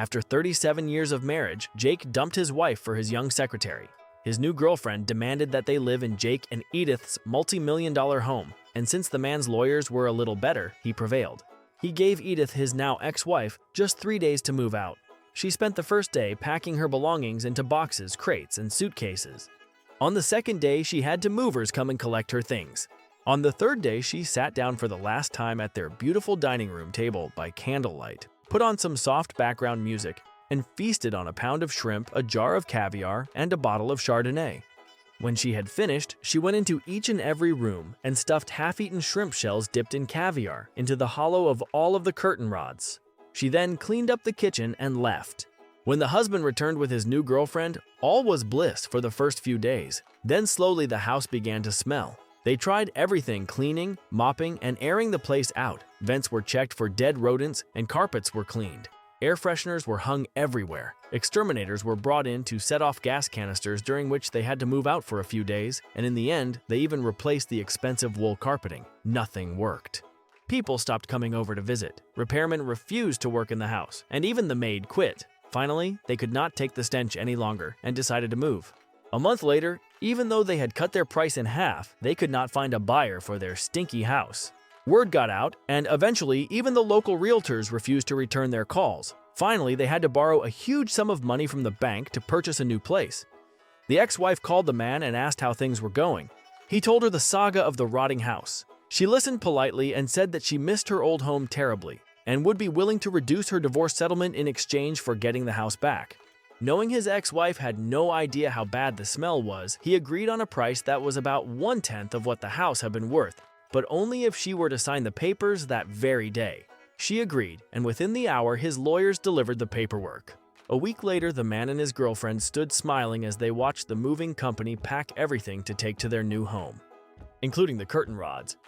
After 37 years of marriage, Jake dumped his wife for his young secretary. His new girlfriend demanded that they live in Jake and Edith's multi-million-dollar home, and since the man's lawyers were a little better, he prevailed. He gave Edith, his now ex-wife, just 3 days to move out. She spent the first day packing her belongings into boxes, crates, and suitcases. On the second day, she had movers come and collect her things. On the third day, she sat down for the last time at their beautiful dining room table by candlelight, put on some soft background music, and feasted on a pound of shrimp, a jar of caviar, and a bottle of Chardonnay. When she had finished, she went into each and every room and stuffed half-eaten shrimp shells dipped in caviar into the hollow of all of the curtain rods. She then cleaned up the kitchen and left. When the husband returned with his new girlfriend, all was bliss for the first few days. Then slowly the house began to smell. They tried everything: cleaning, mopping, and airing the place out. Vents were checked for dead rodents and carpets were cleaned. Air fresheners were hung everywhere. Exterminators were brought in to set off gas canisters, during which they had to move out for a few days, and in the end, they even replaced the expensive wool carpeting. Nothing worked. People stopped coming over to visit. Repairmen refused to work in the house, and even the maid quit. Finally, they could not take the stench any longer and decided to move. A month later, even though they had cut their price in half, they could not find a buyer for their stinky house. Word got out, and eventually even the local realtors refused to return their calls. Finally, they had to borrow a huge sum of money from the bank to purchase a new place. The ex-wife called the man and asked how things were going. He told her the saga of the rotting house. She listened politely and said that she missed her old home terribly and would be willing to reduce her divorce settlement in exchange for getting the house back. Knowing his ex-wife had no idea how bad the smell was, he agreed on a price that was about 1/10 of what the house had been worth, but only if she were to sign the papers that very day. She agreed, and within the hour his lawyers delivered the paperwork. A week later, the man and his girlfriend stood smiling as they watched the moving company pack everything to take to their new home, including the curtain rods,